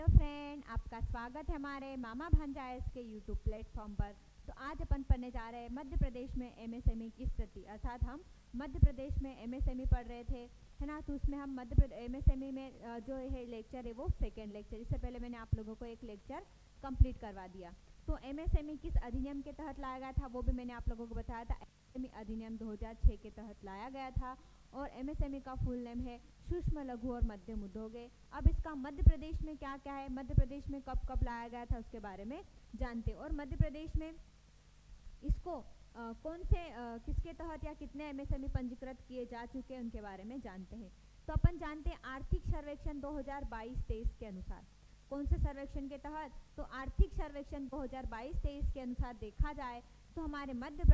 Hello friend, आपका स्वागत है हमारे मामा भांजाइस के यूट्यूब प्लेटफॉर्म पर। तो आज अपन पढ़ने जा रहे हैं मध्य प्रदेश में एमएसएमई की स्थिति, अर्थात हम मध्य प्रदेश में एमएसएमई पढ़ रहे थे, है ना। तो उसमें हम मध्य प्रदेश एमएसएमई में जो है लेक्चर है वो सेकेंड लेक्चर, इससे पहले मैंने आप लोगों को एक लेक्चर कंप्लीट करवा दिया। तो एमएसएमई किस अधिनियम के तहत लाया गया था वो भी मैंने आप लोगों को बताया था। एमएसएमई अधिनियम 2006 के तहत लाया गया था और एमएसएमई का फुल नेम है सूक्ष्म लघु और मध्यम उद्योग है। अब इसका मध्य प्रदेश में क्या क्या है, मध्य प्रदेश में कब कब लाया गया था उसके बारे में जानते। और मध्य प्रदेश में इसको कौन से किसके तहत या कितने एमएसएमई पंजीकृत किए जा चुके हैं उनके बारे में जानते हैं। तो अपन जानते हैं आर्थिक सर्वेक्षण 2022-23 के अनुसार, कौन से सर्वेक्षण के तहत, तो आर्थिक सर्वेक्षण 2022-23 के अनुसार देखा जाए तो हमारे मध्य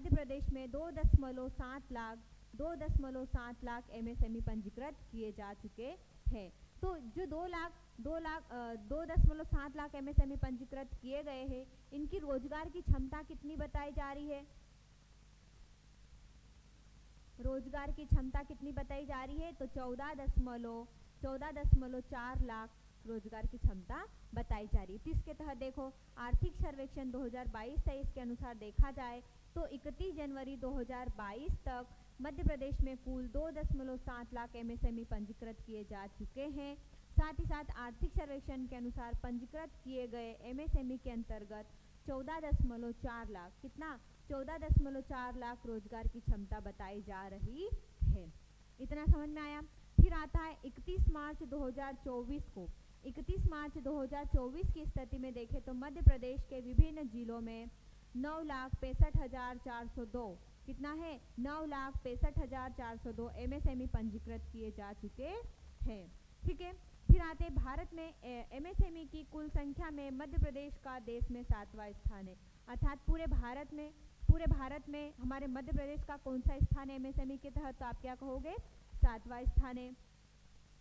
प्रदेश में 2.7 लाख एमएसएमई पंजीकृत किए जा चुके हैं। तो जो 2.7 लाख एमएसएमई पंजीकृत किए गए हैं, इनकी रोजगार की क्षमता कितनी बताई जा रही है, रोजगार की क्षमता कितनी बताई जा रही है, तो 14.4 लाख रोजगार की क्षमता बताई जा रही है। तो इसके तहत देखो आर्थिक सर्वेक्षण 2022-23 के अनुसार देखा जाए तो 31 जनवरी 2022 तक मध्य प्रदेश में कुल 2.7 लाख एमएसएमई पंजीकृत किए जा चुके हैं। साथ ही साथ आर्थिक सर्वेक्षण के अनुसार पंजीकृत किए गए एमएसएमई के अंतर्गत 14.4 लाख, कितना 14.4 लाख रोजगार की क्षमता बताई जा रही है। इतना समझ में आया। फिर आता है 31 मार्च 2024 को। 31 मार्च 2024 की स्थिति में देखें तो मध्य प्रदेश के विभिन्न जिलों में 9,65,402, कितना है 9,65,402 एमएसएमई पंजीकृत किए जा चुके हैं। ठीक है। फिर आते हैं भारत में एमएसएमई की कुल संख्या में मध्य प्रदेश का देश में 7वां स्थान है, अर्थात पूरे भारत में हमारे मध्य प्रदेश का कौन सा स्थान है एमएसएमई के तहत, तो आप क्या कहोगे 7वां स्थान है।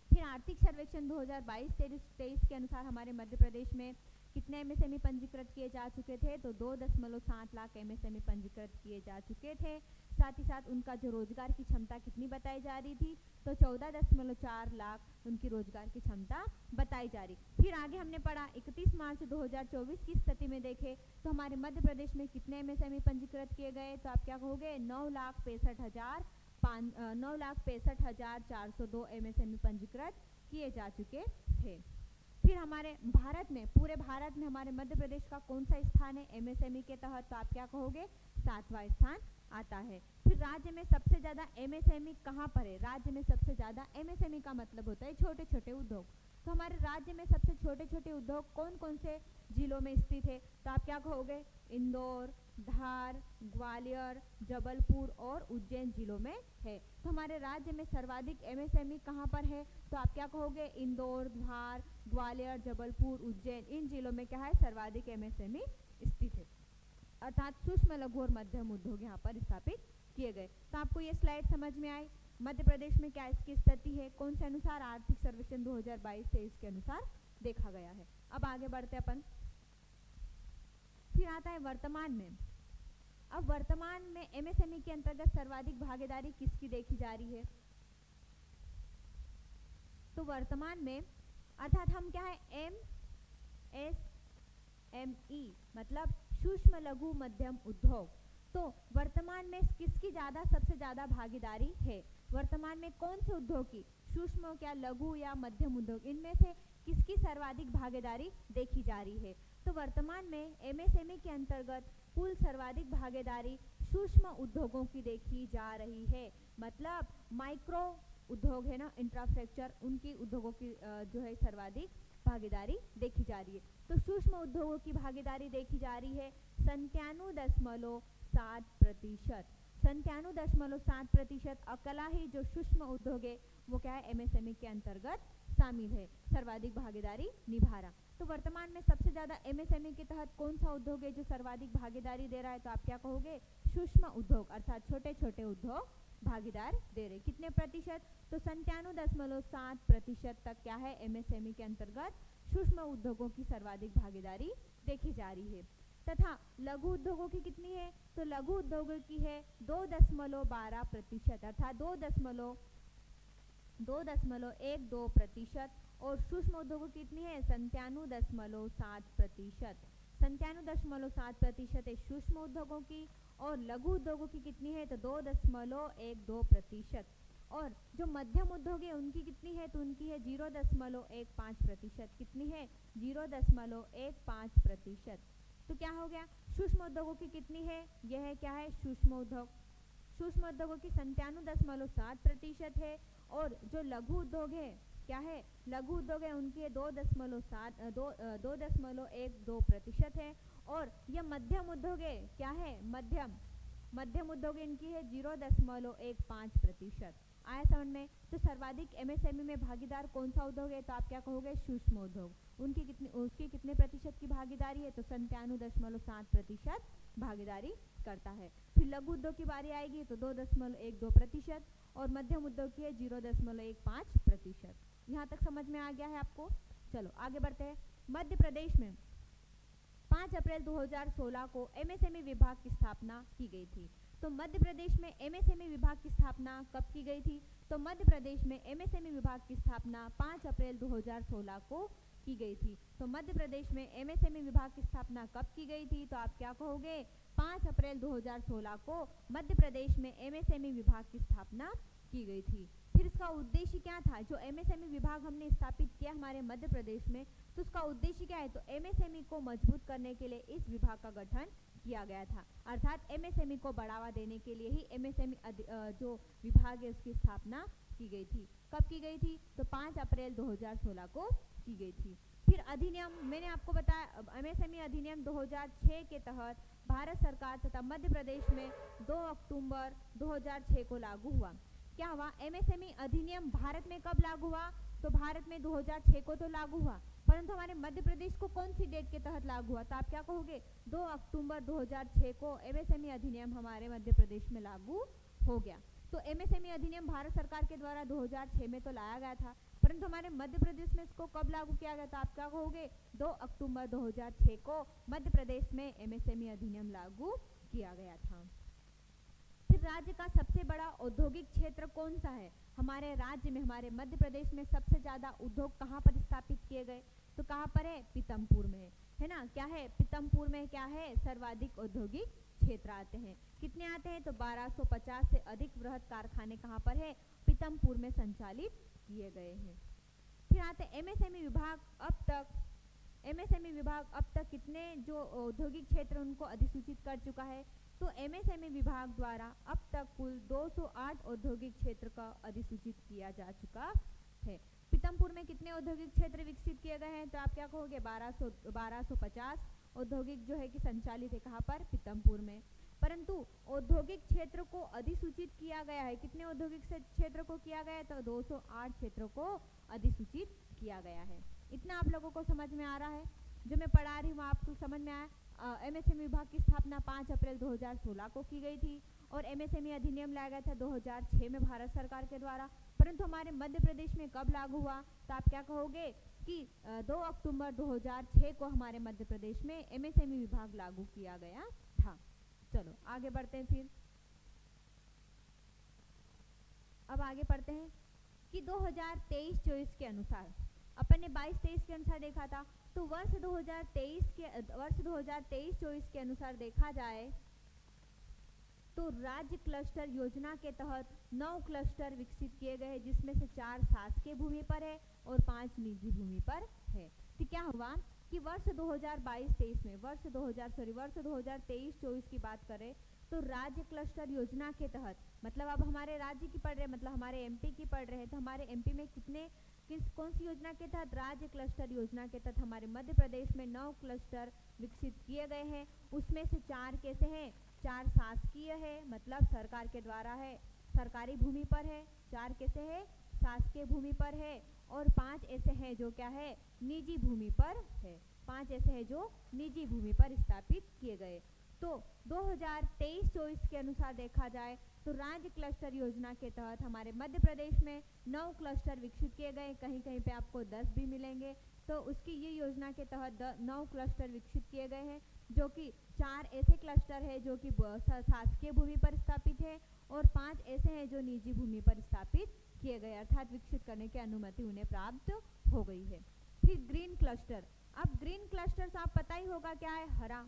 फिर आर्थिक सर्वेक्षण 2022-23 के अनुसार हमारे मध्य प्रदेश में कितने एमएसएमई पंजीकृत किए जा चुके थे, तो 2.7 लाख एमएसएमई पंजीकृत किए जा चुके थे। साथ ही साथ उनका जो रोजगार की क्षमता कितनी बताई जा रही थी, तो 14.4 लाख उनकी रोजगार की क्षमता बताई जा रही। फिर आगे हमने पढ़ा 31 मार्च 2024 की स्थिति में देखें तो हमारे मध्य प्रदेश में कितने एमएसएमई पंजीकृत किए गए, तो आप क्या कहोगे 9,65,402 एमएसएमई पंजीकृत किए जा चुके थे। फिर हमारे पूरे भारत में हमारे मध्य प्रदेश का कौन सा स्थान है एमएसएमई के तहत, तो आप क्या कहोगे 7वां स्थान आता है। फिर राज्य में सबसे ज्यादा एमएसएमई कहाँ पर है, राज्य में सबसे ज्यादा एमएसएमई का मतलब होता है छोटे छोटे उद्योग। तो हमारे राज्य में सबसे छोटे छोटे उद्योग कौन कौन से जिलों में स्थित है, तो आप क्या कहोगे इंदौर, धार, ग्वालियर, जबलपुर और उज्जैन जिलों में है। तो हमारे राज्य में सर्वाधिक एमएसएमई कहाँ पर है, तो आप क्या कहोगे इंदौर, धार, ग्वालियर, जबलपुर, उज्जैन, इन जिलों में क्या है सर्वाधिक एमएसएमई स्थित है, अर्थात सूक्ष्म लघु और मध्यम उद्योग यहाँ पर स्थापित किए गए। तो आपको ये स्लाइड समझ में आई, मध्य प्रदेश में क्या इसकी स्थिति है, कौन से अनुसार, आर्थिक सर्वेक्षण 2022-23 के अनुसार देखा गया है। अब आगे बढ़ते अपन। फिर आता है वर्तमान में। अब वर्तमान में एमएसएमई के अंतर्गत सर्वाधिक भागीदारी किसकी देखी जा रही है, तो वर्तमान में अर्थात हम क्या है एमएसएमई मतलब सूक्ष्म लघु मध्यम उद्योग। तो वर्तमान में किसकी सबसे ज्यादा भागीदारी है, वर्तमान में कौन से उद्योग की, सूक्ष्म क्या लघु या मध्यम उद्योग, इनमें से किसकी सर्वाधिक भागीदारी देखी जा रही है। तो वर्तमान में एमएसएमई के अंतर्गत कुल सर्वाधिक भागीदारी सूक्ष्म उद्योगों की देखी जा रही है, मतलब माइक्रो उद्योग है ना, इंफ्रास्ट्रक्चर, उनकी उद्योगों की जो है सर्वाधिक भागीदारी देखी जा रही है। तो सूक्ष्म उद्योगों की भागीदारी देखी जा रही है 97.7%, 97.7%। अकेला ही जो सूक्ष्म उद्योग है वो क्या है एमएसएमई के अंतर्गत शामिल है, सर्वाधिक भागीदारी निभा रहा। तो वर्तमान में सबसे ज्यादा एमएसएमई के तहत कौन सा उद्योग है जो सर्वाधिक भागीदारी दे रहा है, तो आप क्या कहोगे सूक्ष्म उद्योग, अर्थात छोटे छोटे उद्योग भागीदार दे रहे। कितने प्रतिशत, तो 97.7% तक क्या है एमएसएमई के अंतर्गत सूक्ष्म उद्योगों की सर्वाधिक भागीदारी देखी जा रही है। तथा लघु उद्योगों की कितनी है, तो लघु उद्योगों की है 2.12%, अर्थात 2.12% और सूक्ष्म उद्योगों की कितनी है 97.7%। 97.7% है सूक्ष्म उद्योगों की, और लघु उद्योगों की कितनी है तो 2.12%। और जो मध्यम उद्योग है उनकी कितनी है तो उनकी है 0.15%। कितनी है 0.15%। तो क्या हो गया, सूक्ष्म उद्योगों की कितनी है, यह है क्या है सूक्ष्म उद्योग। सूक्ष्म उद्योगों की 97.7% है, और जो लघु उद्योग है क्या है, लघु उद्योग है उनकी है 2.12% है। और यह मध्यम उद्योग है क्या है मध्यम उद्योग इनकी है 0.15%। आया समझ में। तो सर्वाधिक एमएसएमई में भागीदार कौन सा उद्योग है तो आप क्या कहोगे सूक्ष्म उद्योग। उसकी कितने प्रतिशत की भागीदारी है तो 97.7% भागीदारी करता है। फिर लघु उद्योग की बारी आएगी तो 2.12% और मध्यम उद्योग की है 0.15%। यहाँ तक समझ में आ गया है आपको। चलो आगे बढ़ते हैं। मध्य प्रदेश में 5 अप्रैल 2016 को एमएसएमई विभाग की स्थापना की गई थी। तो मध्य प्रदेश में एमएसएमई विभाग की स्थापना कब की गई थी तो मध्य प्रदेश में एमएसएमई विभाग की स्थापना 5 अप्रैल 2016 को की गई थी। तो मध्य प्रदेश में एमएसएमई विभाग की स्थापना कब की गई थी तो आप क्या कहोगे 5 अप्रैल 2016 को मध्य प्रदेश में एमएसएमई विभाग की स्थापना की गई थी। फिर इसका उद्देश्य क्या था, जो एमएसएमई विभाग हमने स्थापित किया हमारे मध्य प्रदेश में, तो उसका उद्देश्य क्या है तो एमएसएमई को मजबूत करने के लिए इस विभाग का गठन किया गया था। अर्थात एमएसएमई को बढ़ावा देने के लिए ही एमएसएमई जो विभाग है उसकी स्थापना की गई थी। कब की गई थी तो 5 अप्रैल 2016 को की गई थी। फिर अधिनियम मैंने आपको बताया, एमएसएमई अधिनियम 2006 के तहत भारत सरकार तथा मध्य प्रदेश में 2 अक्टूबर 2006 को लागू हुआ। क्या हुआ, एमएसएमई अधिनियम भारत में कब लागू हुआ तो भारत में 2006 को तो लागू हुआ, परंतु हमारे मध्य प्रदेश को कौन सी डेट के तहत लागू हुआ तो आप क्या कहोगे 2 अक्टूबर 2006 को एमएसएमई अधिनियम हमारे मध्य प्रदेश में लागू हो गया। तो एमएसएमई अधिनियम भारत सरकार के द्वारा 2006 में तो लाया गया था, परंतु हमारे मध्य प्रदेश में इसको कब लागू किया गया तो आप क्या कहोगे 2 अक्टूबर 2006 को मध्य प्रदेश में एमएसएमई अधिनियम लागू किया गया था। फिर राज्य का सबसे बड़ा औद्योगिक क्षेत्र कौन सा है, हमारे राज्य में हमारे मध्य प्रदेश में सबसे ज्यादा उद्योग कहाँ पर स्थापित किए गए तो कहाँ पर है पीतमपुर में, है ना। क्या है पीतमपुर में क्या है सर्वाधिक औद्योगिक क्षेत्र आते हैं। कितने आते हैं तो 1250 से अधिक वृहद कारखाने कहाँ पर है पीतमपुर में संचालित किए गए हैं। फिर आते हैं एमएसएमई विभाग अब तक कितने जो औद्योगिक क्षेत्र उनको अधिसूचित कर चुका है तो एमएसएमई विभाग द्वारा अब तक कुल 208 औद्योगिक क्षेत्र का अधिसूचित किया जा चुका है। पीतमपुर में कितने औद्योगिक क्षेत्र विकसित किए गए हैं तो आप क्या कहोगे 1250 औद्योगिक जो है कि संचालित है कहाँ पर पीतमपुर में। परंतु औद्योगिक क्षेत्र को अधिसूचित किया गया है, कितने औद्योगिक क्षेत्र को किया गया है तो 208 क्षेत्रों को अधिसूचित किया गया है। इतना आप लोगों को समझ में आ रहा है, जो मैं पढ़ा रही हूँ आपको समझ में आया। एमएसएमई विभाग की स्थापना 5 अप्रैल 2016 को की गई थी और एमएसएमई अधिनियम लाया गया था 2006 में भारत सरकार के द्वारा, परंतु हमारे मध्य प्रदेश में कब लागू हुआ तो आप क्या कहोगे कि 2 अक्टूबर 2006 को हमारे मध्य प्रदेश में एमएसएमई विभाग लागू किया गया था। चलो आगे बढ़ते हैं। फिर अब आगे पढ़ते हैं कि 2023-24 के अनुसार, अपन ने 22-23 के अनुसार देखा था, तो वर्ष 2023-24 के अनुसार देखा जाए तो राज्य क्लस्टर योजना के तहत 9 क्लस्टर विकसित किए गए हैं, जिसमें से 4 शासकीय भूमि पर है और 5 निजी भूमि पर है। तो क्या हुआ कि वर्ष 2022-23 में वर्ष 2023-24 की बात करें तो राज्य क्लस्टर योजना के तहत, मतलब अब हमारे राज्य की पढ़ रहे हैं, मतलब हमारे एमपी की पढ़ रहे हैं, तो हमारे एमपी में कौन सी योजना के तहत राज्य क्लस्टर योजना के तहत हमारे मध्य प्रदेश में 9 क्लस्टर विकसित किए गए हैं। उसमें से 4 कैसे हैं, 4 शासकीय है, मतलब सरकार के द्वारा है, सरकारी भूमि पर है, 4 कैसे है शासकीय भूमि पर है, और 5 ऐसे हैं जो क्या है निजी भूमि पर है, 5 ऐसे हैं जो निजी भूमि पर स्थापित किए गए। तो 2023-24 के अनुसार देखा जाए तो राज्य क्लस्टर योजना के तहत हमारे मध्य प्रदेश में 9 क्लस्टर विकसित किए गए, कहीं कहीं पे आपको 10 भी मिलेंगे। तो उसकी ये योजना के तहत 9 क्लस्टर विकसित किए गए हैं, जो कि 4 ऐसे क्लस्टर है जो कि शासकीय भूमि पर स्थापित है और 5 ऐसे हैं जो निजी भूमि पर स्थापित किए गए, अर्थात विकसित करने की अनुमति उन्हें प्राप्त हो गई है। फिर ग्रीन क्लस्टर। अब ग्रीन क्लस्टर आप पता ही होगा क्या है, हरा।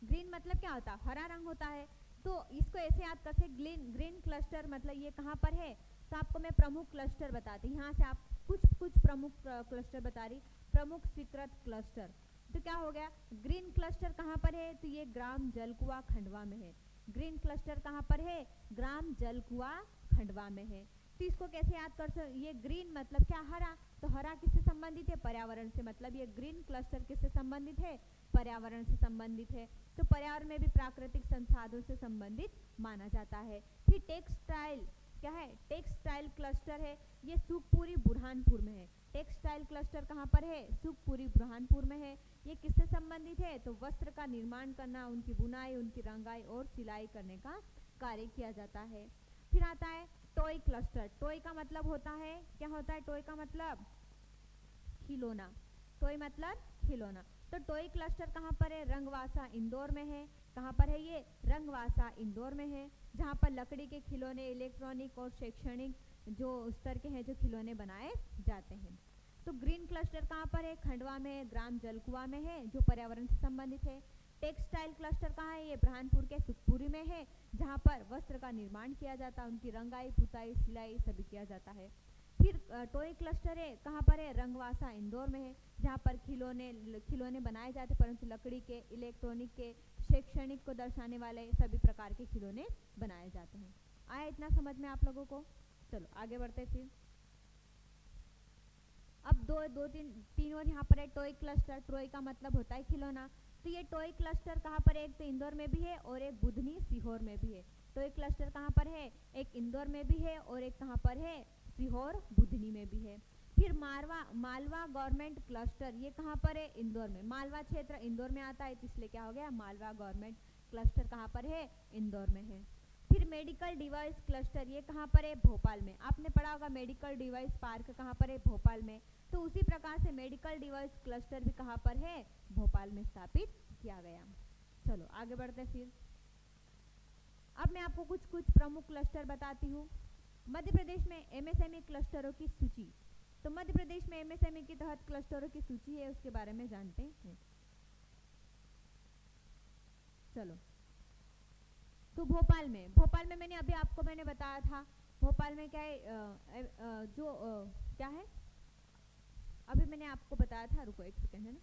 ग्रीन मतलब क्या होता है, हरा रंग होता है। तो इसको ऐसे याद कर सकते, ग्रीन क्लस्टर मतलब ये कहाँ पर है। तो आपको मैं प्रमुख क्लस्टर बताती हूँ, यहाँ से आप कुछ प्रमुख क्लस्टर बता रही। प्रमुख स्वीकृत क्लस्टर, तो क्या हो गया, ग्रीन क्लस्टर कहाँ पर है, तो ये ग्राम जलकुआ खंडवा में है। ग्रीन क्लस्टर कहाँ पर है, ग्राम जलकुआ खंडवा में है। तो इसको कैसे याद कर सकते, ये ग्रीन मतलब क्या, हरा। तो हरा किससे संबंधित है, पर्यावरण से। मतलब ये ग्रीन क्लस्टर किससे संबंधित है, पर्यावरण से संबंधित है। तो पर्यावरण में भी प्राकृतिक संसाधनों से संबंधित माना जाता है। फिर टेक्सटाइल, क्या है, टेक्सटाइल क्लस्टर है, ये सुखपुरी बुरहानपुर में है। टेक्सटाइल क्लस्टर कहाँ पर है, सुखपुरी बुरहानपुर में है। ये किससे संबंधित है, तो वस्त्र का निर्माण करना, उनकी बुनाई, उनकी रंगाई और सिलाई करने का कार्य किया जाता है। फिर आता है टॉय क्लस्टर। टॉय का मतलब होता है, क्या होता है टॉय का मतलब, खिलौना। टॉय मतलब खिलौना। तो टॉय क्लस्टर कहाँ पर है, रंगवासा इंदौर में है। कहाँ पर है ये, रंगवासा इंदौर में है, जहाँ पर लकड़ी के खिलौने, इलेक्ट्रॉनिक और शैक्षणिक जो स्तर के हैं जो खिलौने बनाए जाते हैं। तो ग्रीन क्लस्टर कहाँ पर है, खंडवा में, ग्राम जलकुआ में है, जो पर्यावरण से संबंधित है। टेक्सटाइल क्लस्टर कहाँ है, ये बुरहानपुर के सुखपुरी में है, जहाँ पर वस्त्र का निर्माण किया जाता है, उनकी रंगाई, पुताई, सिलाई सभी किया जाता है। फिर टॉय क्लस्टर है, कहाँ पर है, रंगवासा इंदौर में है, जहाँ पर खिलौने बनाए जाते, परंतु लकड़ी के, इलेक्ट्रॉनिक के, शैक्षणिक को दर्शाने वाले सभी प्रकार के खिलौने बनाए जाते हैं। आया इतना समझ में आप लोगों को। चलो आगे बढ़ते फिर। अब तीन और यहाँ पर है टॉय क्लस्टर। टॉय का मतलब होता है खिलौना। तो ये टॉय क्लस्टर कहाँ पर है, एक तो इंदौर में भी है और एक बुधनी सीहोर में भी है। टॉय क्लस्टर कहाँ पर है, एक इंदौर में भी है और एक कहाँ पर है, सीहोर बुधनी में भी है। फिर मालवा गवर्नमेंट क्लस्टर, ये कहाँ पर है, इंदौर में। मालवा क्षेत्र इंदौर में आता है, तो इसलिए क्या हो गया, मालवा गवर्नमेंट क्लस्टर कहाँ पर है, इंदौर में है। फिर मेडिकल डिवाइस क्लस्टर, ये कहाँ पर है, भोपाल में। आपने पढ़ा होगा मेडिकल डिवाइस पार्क कहाँ पर है, भोपाल में। तो उसी प्रकार से मेडिकल डिवाइस क्लस्टर भी कहाँ पर है, भोपाल में स्थापित किया गया। चलो आगे बढ़ते फिर। अब मैं आपको कुछ प्रमुख क्लस्टर बताती हूँ। मध्य प्रदेश में एमएसएमई क्लस्टरों की सूची। तो मध्य प्रदेश में एमएसएमई के तहत क्लस्टरों की सूची है, उसके बारे में जानते हैं। चलो, तो भोपाल में मैंने अभी आपको बताया था, भोपाल में क्या है, क्या है, अभी मैंने आपको बताया था, रुको एक सेकंड, है ना।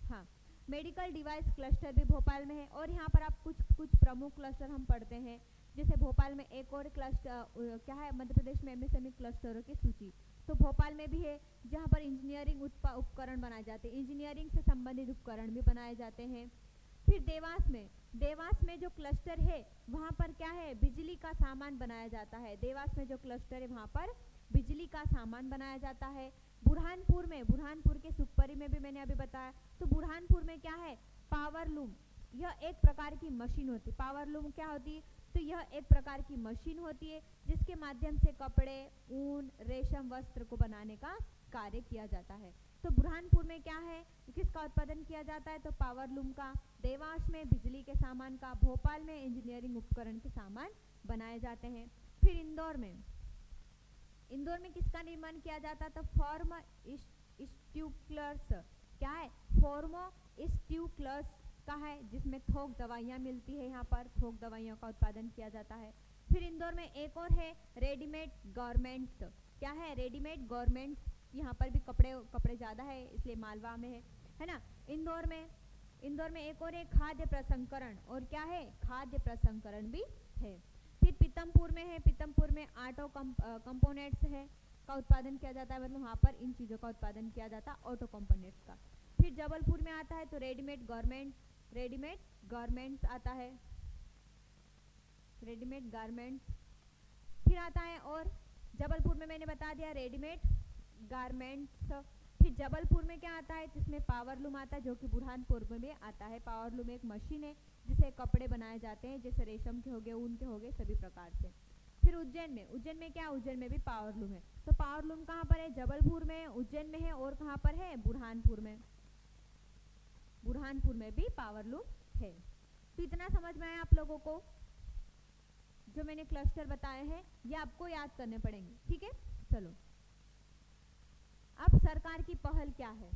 हाँ, मेडिकल डिवाइस क्लस्टर भी भोपाल में है। और यहाँ पर आप कुछ प्रमुख क्लस्टर हम पढ़ते हैं। जैसे भोपाल में एक और क्लस्टर क्या है, मध्य प्रदेश में एमएसएमई क्लस्टरों की सूची। तो भोपाल में भी है, जहाँ पर इंजीनियरिंग उपकरण बनाए जाते हैं, इंजीनियरिंग से संबंधित उपकरण भी बनाए जाते हैं। फिर देवास में जो क्लस्टर है वहाँ पर क्या है, बिजली का सामान बनाया जाता है। देवास में जो क्लस्टर है वहाँ पर बिजली का सामान बनाया जाता है। बुरहानपुर के सुखपुरी में भी मैंने अभी बताया। तो बुरहानपुर में क्या है, पावर लूम, यह एक प्रकार की मशीन होती है। पावर लूम क्या होती है, तो यह एक प्रकार की मशीन होती है जिसके माध्यम से कपड़े, ऊन, रेशम वस्त्र को बनाने का कार्य किया जाता है। तो बुरहानपुर में क्या है, किसका उत्पादन किया जाता है, तो पावर लूम का। देवास में बिजली के सामान का। भोपाल में इंजीनियरिंग उपकरण के सामान बनाए जाते हैं। फिर इंदौर में किसका निर्माण किया जाता है, तो फॉर्म स्ट्यूक्लर्स, क्या है, फॉर्मो स्ट्यूक्लर्स का है, जिसमें थोक दवाइयाँ मिलती है। यहाँ पर थोक दवाइयों का उत्पादन किया जाता है। फिर इंदौर में एक और है रेडीमेड गारमेंट्स, क्या है, रेडीमेड गारमेंट्स। यहाँ पर भी कपड़े ज़्यादा है, इसलिए मालवा में है ना। इंदौर में एक और है खाद्य प्रसंस्करण, और क्या है, खाद्य प्रसंस्करण भी है। फिर पीतमपुर में ऑटो कंपोनेंट्स है का उत्पादन किया जाता है, मतलब वहाँ पर इन चीज़ों का उत्पादन किया जाता है, ऑटो कंपोनेंट्स का। फिर जबलपुर में आता है तो रेडीमेड गारमेंट्स आता है, रेडीमेड गारमेंट्स। फिर आता है, और जबलपुर में मैंने बता दिया रेडीमेड गारमेंट्स। फिर जबलपुर में क्या आता है, जिसमें पावर लूम आता है, जो कि बुरहानपुर में भी आता है। पावर लूम एक मशीन है जिसे कपड़े बनाए जाते हैं, जैसे रेशम के हो गए, ऊन के हो गए, सभी प्रकार से। फिर उज्जैन में क्या, उज्जैन में भी पावर लूम है। तो पावर लूम कहाँ पर है, जबलपुर में, उज्जैन में है, और कहाँ पर है, बुरहानपुर में भी पावर लूम है। तो इतना समझ में आया आप लोगों को? जो मैंने क्लस्टर बताए हैं ये आपको याद करने पड़ेंगे, ठीक है। चलो अब सरकार की पहल क्या है,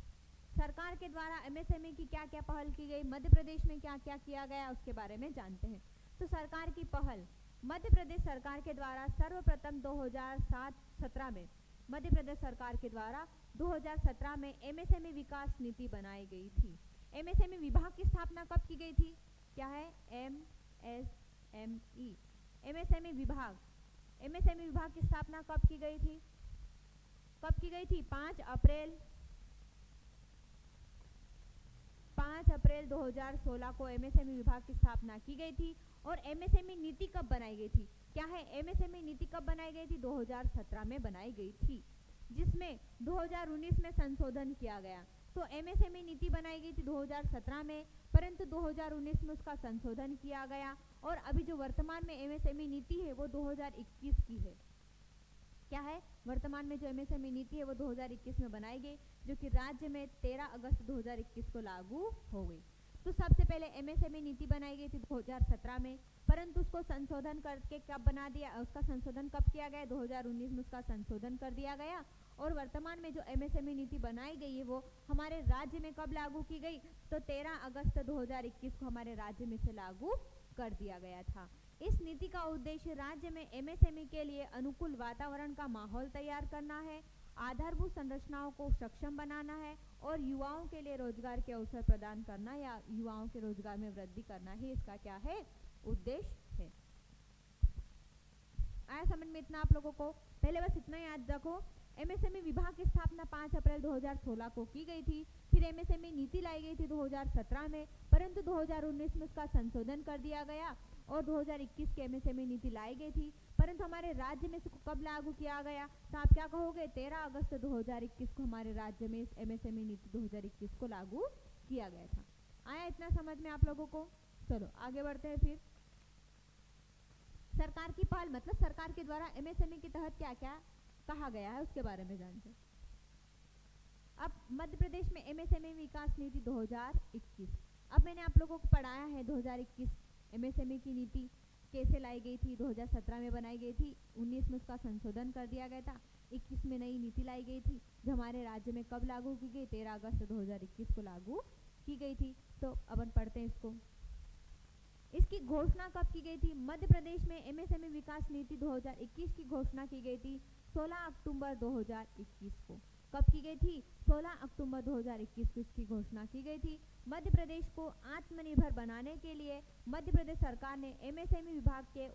सरकार के द्वारा एमएसएमई की क्या क्या पहल की गई, मध्य प्रदेश में क्या क्या किया गया उसके बारे में जानते हैं। तो सरकार की पहल, मध्य प्रदेश सरकार के द्वारा सर्वप्रथम 2017 में मध्य प्रदेश सरकार के द्वारा 2017 में एमएसएमई विकास नीति बनाई गई थी। एमएसएमई विभाग की स्थापना कब की गई थी? क्या है? एमएसएमई, एमएसएमई विभाग, एमएसएमई विभाग की स्थापना कब की गई थी? कब की गई थी? 5 अप्रैल 2016 को एमएसएमई विभाग की स्थापना की गई थी। और एमएसएमई नीति कब बनाई गई थी? क्या है? एमएसएमई नीति कब बनाई गई थी? 2017 में बनाई गई थी, जिसमें 2019 में संशोधन किया गया। तो एमएसएमई नीति बनाई गई थी 2017 में, परंतु 2019 में उसका संशोधन किया गया। और अभी जो वर्तमान में एमएसएमई नीति है वो 2021 की है। क्या है? वर्तमान में जो एमएसएमई नीति है वो 2021 में बनाई गई, जो कि राज्य में 13 अगस्त 2021 को लागू हो गई। तो सबसे पहले एमएसएमई नीति बनाई गई थी 2017 में, परंतु उसको संशोधन करके कब बना दिया, उसका संशोधन कब किया गया? 2019 में उसका संशोधन कर दिया गया। और वर्तमान में जो एमएसएमई नीति बनाई गई है वो हमारे राज्य में कब लागू की गई? तो 13 अगस्त 2021 को हमारे राज्य में से लागू कर दिया गया था। इस नीति का उद्देश्य राज्य में एमएसएमई के लिए अनुकूल वातावरण का माहौल तैयार करना है, आधारभूत संरचनाओं को सक्षम बनाना है और युवाओं के लिए रोजगार के अवसर प्रदान करना या युवाओं के रोजगार में वृद्धि करना ही इसका क्या है? उद्देश्य है। आया समझ में इतना आप लोगों को? पहले बस इतना याद रखो, एमएसएमई विभाग की स्थापना 5 अप्रैल 2016 को की गई थी। फिर एमएसएमई नीति लाई गई थी 2017 में, परंतु 2019 में उसका संशोधन कर दिया गया और 2021 की एमएसएमई नीति लाई गई थी, परंतु हमारे राज्य में इसको कब लागू किया गया? तो आप क्या कहोगे? 13 अगस्त 2021 को हमारे राज्य में इस एमएसएमई नीति 2021 को लागू किया गया था। आया इतना समझ में आप लोगों को? चलो आगे बढ़ते हैं। फिर सरकार की पहल मतलब सरकार के द्वारा एमएसएमई के तहत क्या क्या कहा गया है उसके बारे में जानते हैं। अब मध्य प्रदेश में एमएसएमई विकास नीति 2021, अब मैंने आप लोगों को पढ़ाया है 2021 एमएसएमई की नीति कैसे लाई गई थी। 2017 में बनाई गई थी, 19 में उसका संशोधन कर दिया गया था, 21 में नई नीति लाई गई थी जो हमारे राज्य में कब लागू की गई? 13 अगस्त 2021 को लागू की गई थी। तो अपन पढ़ते हैं इसको। इसकी घोषणा कब की गई थी? मध्य प्रदेश में एमएसएमई विकास नीति 2021 की घोषणा की गई थी 16 अक्टूबर 2021 को। कब की गई थी? 16 अक्टूबर 2021 को इसकी घोषणा की गई थी। मध्य प्रदेश को आत्मनिर्भर बनाने के लिए मध्य प्रदेश सरकार ने एमएसएमई विभाग के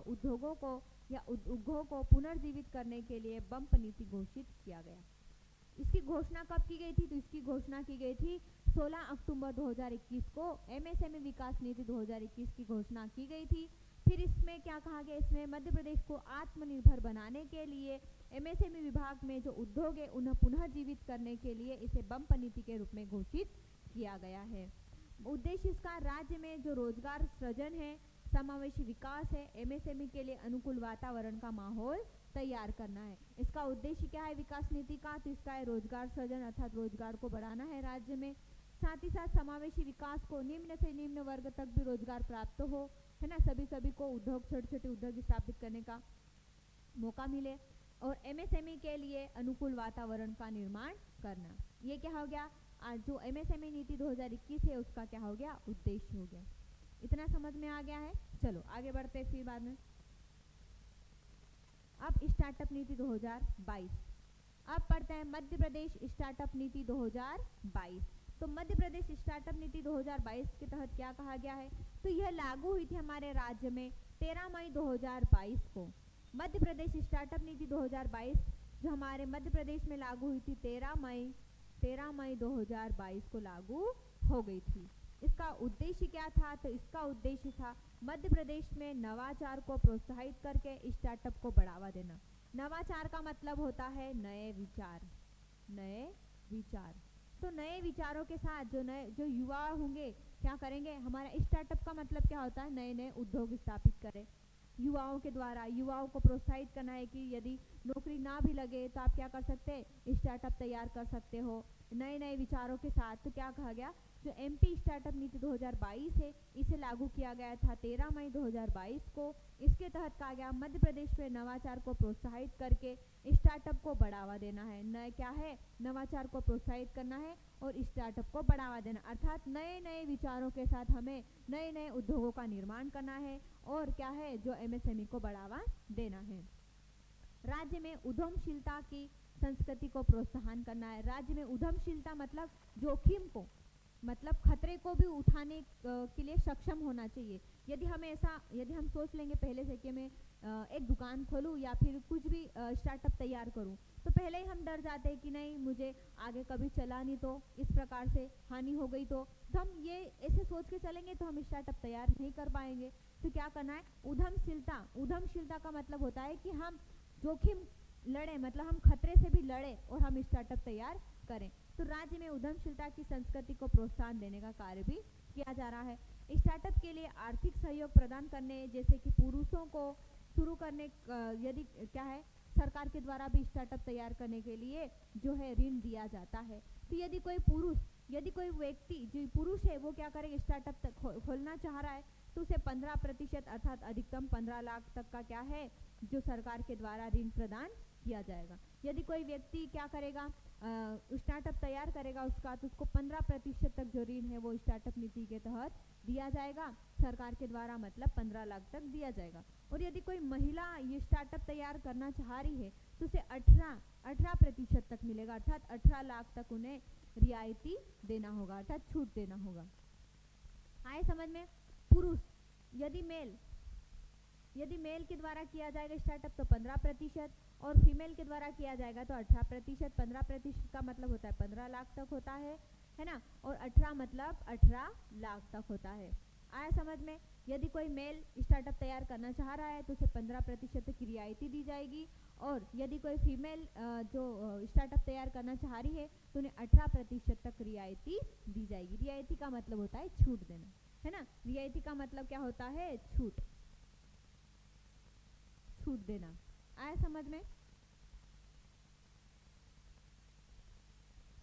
उद्योगों को पुनर्जीवित करने के लिए बम्प नीति घोषित किया गया। इसकी घोषणा कब की गई थी? तो इसकी घोषणा की गई थी 16 अक्टूबर 2021 को एमएसएमई विकास नीति 2021 की घोषणा की गई थी। फिर इसमें क्या कहा गया? इसमें मध्य प्रदेश को आत्मनिर्भर बनाने के लिए एमएसएमई विभाग में जो उद्योग है उन्हें पुनः जीवित करने के लिए इसे बम्प नीति के रूप में घोषित किया गया है। उद्देश्य इसका राज्य में जो रोजगार सृजन है, समावेशी विकास है, एमएसएमई के लिए अनुकूल वातावरण का माहौल तैयार करना है। इसका उद्देश्य क्या है विकास नीति का? तो इसका है रोजगार सृजन अर्थात रोजगार को बढ़ाना है राज्य में, साथ ही साथ समावेशी विकास को निम्न से निम्न वर्ग तक भी रोजगार प्राप्त हो, है ना, सभी को उद्योग, छोटे छोटे उद्योग स्थापित करने का मौका मिले और एमएसएमई के लिए अनुकूल वातावरण का निर्माण करना। ये क्या हो गया? आज जो एमएसएमई नीति 2021 है उसका क्या हो गया? उद्देश्य हो गया। इतना समझ में आ गया है? चलो आगे बढ़ते हैं फिर बाद में। अब स्टार्टअप नीति 2022, अब पढ़ते हैं मध्य प्रदेश स्टार्टअप नीति 2022। तो मध्य प्रदेश स्टार्टअप नीति 2022 के तहत क्या कहा गया है? तो यह लागू हुई थी हमारे राज्य में 13 मई 2022 को। मध्य प्रदेश स्टार्टअप नीति 2022 जो हमारे मध्य प्रदेश में लागू हुई थी 13 मई 2022 को लागू हो गई थी। इसका उद्देश्य क्या था? तो इसका उद्देश्य था मध्य प्रदेश में नवाचार को प्रोत्साहित करके स्टार्टअप को बढ़ावा देना। नवाचार का मतलब होता है नए विचार, नए विचार। तो नए विचारों के साथ जो युवा होंगे क्या करेंगे? हमारा स्टार्टअप का मतलब क्या होता है? नए नए उद्योग स्थापित करें युवाओं के द्वारा। युवाओं को प्रोत्साहित करना है कि यदि नौकरी ना भी लगे तो आप क्या कर सकते हैं? स्टार्टअप तैयार कर सकते हो नए नए विचारों के साथ। तो क्या कहा गया जो एमपी स्टार्टअप नीति 2022 है इसे लागू किया गया था 13 मई 2022 को। इसके तहत कहा गया मध्य प्रदेश में नवाचार को प्रोत्साहित करके स्टार्टअप को बढ़ावा देना है। नए क्या है, नवाचार को प्रोत्साहित करना है और स्टार्टअप को बढ़ावा देना, अर्थात नए नए विचारों के साथ हमें नए नए उद्योगों का निर्माण करना है और क्या है, जो एमएसएमई को बढ़ावा देना है। राज्य में उद्यमशीलता की संस्कृति को प्रोत्साहन करना है। राज्य में उद्यमशीलता मतलब जोखिम को, मतलब खतरे को भी उठाने के लिए सक्षम होना चाहिए। यदि हम सोच लेंगे पहले से कि मैं एक दुकान खोलूं या फिर कुछ भी स्टार्टअप तैयार करूं, तो पहले ही हम डर जाते हैं कि नहीं मुझे आगे कभी चला नहीं तो इस प्रकार से हानि हो गई, तो हम ये ऐसे सोच के चलेंगे तो हम स्टार्टअप तैयार नहीं कर पाएंगे। तो क्या करना है, उद्यमशीलता का मतलब होता है कि हम जोखिम लड़े, मतलब हम खतरे से भी लड़े और हम स्टार्टअप तैयार करें। तो राज्य में उद्यमशीलता की संस्कृति को प्रोत्साहन देने का कार्य भी किया जा रहा है। स्टार्टअप के लिए आर्थिक सहयोग प्रदान करने, जैसे कि पुरुषों को शुरू करने, यदि क्या है, सरकार के द्वारा भी स्टार्टअप तैयार करने के लिए जो है ऋण दिया जाता है। तो यदि कोई व्यक्ति जो पुरुष है वो क्या करेगा, स्टार्टअप खोलना चाह रहा है, तो उसे 15% अर्थात अधिकतम 15 लाख तक का क्या है, जो सरकार के द्वारा ऋण प्रदान किया जाएगा। यदि कोई व्यक्ति क्या करेगा, स्टार्टअप तैयार करेगा उसका, तो उसको 15% तक जो ऋण है वो स्टार्टअप नीति के तहत दिया जाएगा सरकार के द्वारा, मतलब 15 लाख तक दिया जाएगा। और यदि कोई महिला ये स्टार्टअप तैयार करना चाह रही है तो उसे 18% तक मिलेगा, अर्थात 18 लाख तक उन्हें रियायती देना होगा, अर्थात छूट देना होगा। आए समझ में। पुरुष यदि मेल के द्वारा किया जाएगा स्टार्टअप तो 15% और फीमेल के द्वारा किया जाएगा तो 18%। 15% का मतलब होता है 15 लाख तक होता है ना, और 18 मतलब 18 लाख तक होता है। आया समझ में। यदि कोई मेल स्टार्टअप तैयार करना चाह रहा है तो उसे 15% तक की रियायती दी जाएगी, और यदि कोई फीमेल जो स्टार्टअप तैयार करना चाह रही है तो उन्हें 18% तक रियायती दी जाएगी। रियायती का मतलब होता है छूट देना, है ना। रियायती का मतलब क्या होता है, छूट देना। आया समझ में।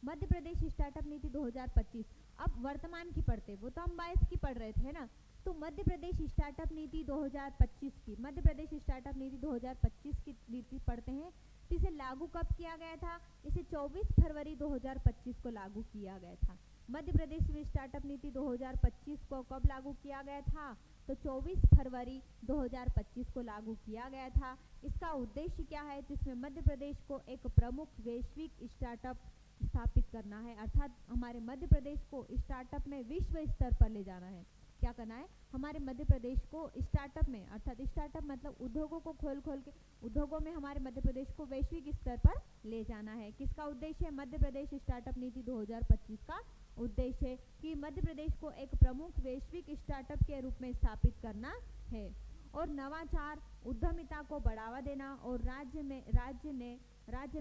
मध्य प्रदेश स्टार्टअप नीति 2025, अब वर्तमान की पढ़ते, वो तो हम 22 की पढ़ रहे थे ना। तो मध्य प्रदेश स्टार्टअप नीति 2025 की, मध्य प्रदेश स्टार्टअप नीति 2025 की नीति पढ़ते हैं। तो इसे लागू कब किया गया था, इसे 24 फरवरी 2025 को लागू किया गया था। मध्य प्रदेश में स्टार्टअप नीति 2025 को कब लागू किया गया था, तो 24 फरवरी 2025 को लागू किया गया था। इसका उद्देश्य क्या है, तो इसमें मध्य प्रदेश को एक प्रमुख वैश्विक स्टार्टअप स्थापित करना है, अर्थात हमारे मध्य प्रदेश को स्टार्टअप में विश्व स्तर पर ले जाना है। क्या करना है, हमारे मध्य प्रदेश को स्टार्टअप में, अर्थात स्टार्टअप मतलब उद्योगों को खोल के उद्योगों में हमारे मध्य प्रदेश को वैश्विक स्तर पर ले जाना है। किसका उद्देश्य है, मध्य प्रदेश स्टार्टअप नीति 2025 का उद्देश्य है कि मध्य प्रदेश को एक प्रमुख वैश्विक स्टार्टअप के रूप में स्थापित करना है, और नवाचार, उद्यमिता को बढ़ावा देना, और राज्य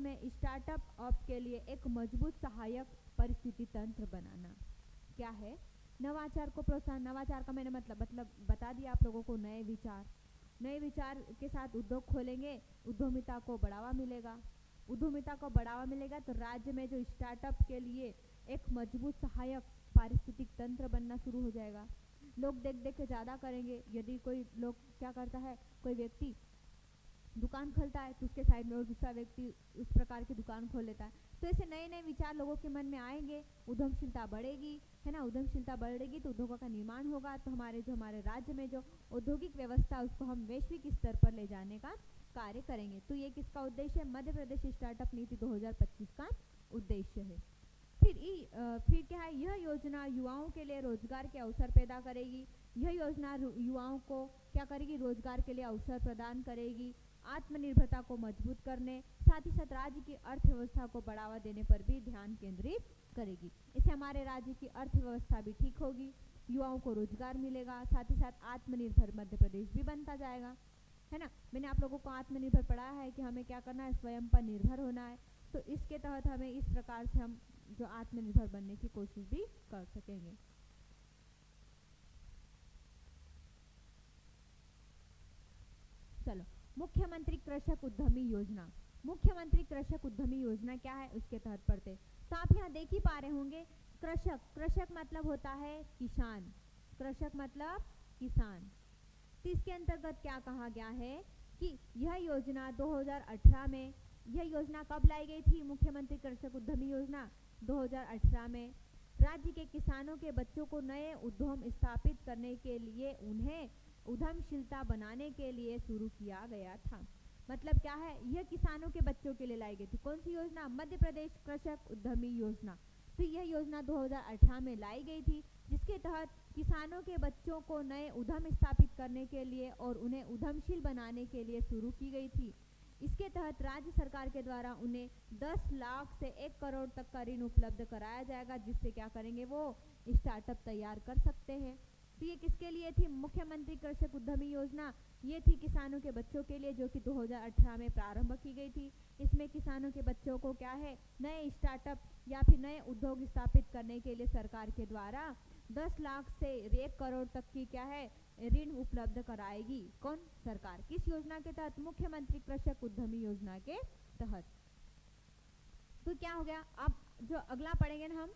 में स्टार्टअप अप के लिए एक मजबूत सहायक परिस्थिति तंत्र बनाना। क्या है, नवाचार को प्रोत्साहन। नवाचार का मैंने मतलब बता दिया आप लोगों को। नए विचार के साथ उद्योग खोलेंगे, उद्यमिता को बढ़ावा मिलेगा तो राज्य में जो स्टार्टअप के लिए एक मजबूत सहायक पारिस्थितिक तंत्र बनना शुरू हो जाएगा। लोग देख के ज़्यादा करेंगे। यदि कोई लोग क्या करता है, कोई व्यक्ति दुकान खोलता है तो उसके साइड में और दूसरा व्यक्ति उस प्रकार की दुकान खोल लेता है, तो ऐसे नए नए विचार लोगों के मन में आएंगे, उद्यमशीलता बढ़ेगी, है ना। उद्यमशीलता बढ़ेगी तो उद्योगों का निर्माण होगा, तो हमारे राज्य में जो औद्योगिक व्यवस्था है उसको हम वैश्विक स्तर पर ले जाने का कार्य करेंगे। तो ये किसका उद्देश्य है, मध्य प्रदेश स्टार्टअप नीति 2025 का उद्देश्य है। फिर क्या है, यह योजना युवाओं के लिए रोजगार के अवसर पैदा करेगी। यह योजना युवाओं को क्या करेगी, रोजगार के लिए अवसर प्रदान करेगी, आत्मनिर्भरता को मजबूत करने, साथ ही साथ राज्य की अर्थव्यवस्था को बढ़ावा देने पर भी ध्यान केंद्रित करेगी। इससे हमारे राज्य की अर्थव्यवस्था भी ठीक होगी, युवाओं को रोजगार मिलेगा, साथ ही साथ आत्मनिर्भर मध्य प्रदेश भी बनता जाएगा, है ना। मैंने आप लोगों को आत्मनिर्भर पढ़ाया है कि हमें क्या करना है, स्वयं पर निर्भर होना है। तो इसके तहत हमें इस प्रकार से हम जो आत्मनिर्भर बनने की कोशिश भी कर सकेंगे। चलो, मुख्यमंत्री कृषक उद्यमी योजना। मुख्यमंत्री कृषक उद्यमी योजना क्या है, उसके तहत पढ़ते। तो आप यहाँ देख ही पा रहे होंगे कृषक, कृषक मतलब होता है किसान, कृषक मतलब किसान। तो इसके अंतर्गत क्या कहा गया है कि यह योजना 2018 में, यह योजना कब लाई गई थी? मुख्यमंत्री कृषक उद्यमी योजना 2018 में राज्य के किसानों के बच्चों को नए उद्यम स्थापित करने के लिए, उन्हें उद्यमशीलता बनाने के लिए शुरू किया गया था। मतलब क्या है, यह किसानों के बच्चों के लिए लाई गई थी। कौन सी योजना? मध्य प्रदेश कृषक उद्यमी योजना। तो यह योजना 2018 में लाई गई थी, जिसके तहत किसानों के बच्चों को नए उद्यम स्थापित करने के लिए और उन्हें उद्यमशील बनाने के लिए शुरू की गई थी। इसके तहत राज्य सरकार के द्वारा उन्हें 10 लाख से 1 करोड़ तक का ऋण उपलब्ध कराया जाएगा, जिससे क्या करेंगे, वो स्टार्टअप तैयार कर सकते हैं। तो ये किसके लिए थी? मुख्यमंत्री कृषक उद्यमी योजना। ये थी किसानों के बच्चों के लिए, जो कि 2018 में प्रारंभ की गई थी। इसमें किसानों के बच्चों को क्या है, नए स्टार्टअप या फिर नए उद्योग स्थापित करने के लिए सरकार के द्वारा 10 लाख से 1 करोड़ तक की क्या है, ऋण उपलब्ध कराएगी। कौन? सरकार। किस योजना के तहत? मुख्यमंत्री कृषक उद्यमी योजना के तहत। तो क्या हो गया, अब जो अगला पढ़ेंगे ना हम,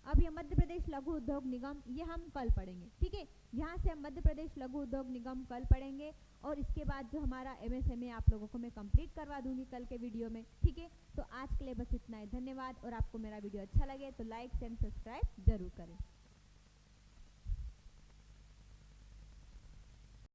अब ये मध्य प्रदेश लघु उद्योग निगम, ये हम कल पढ़ेंगे, ठीक है। यहाँ से हम मध्य प्रदेश लघु उद्योग निगम कल पढ़ेंगे, और इसके बाद जो हमारा MSME आप लोगों को मैं कंप्लीट करवा दूंगी कल के वीडियो में, ठीक है। तो आज के लिए बस इतना ही, धन्यवाद। और आपको मेरा वीडियो अच्छा लगे तो लाइक एंड सब्सक्राइब जरूर करें।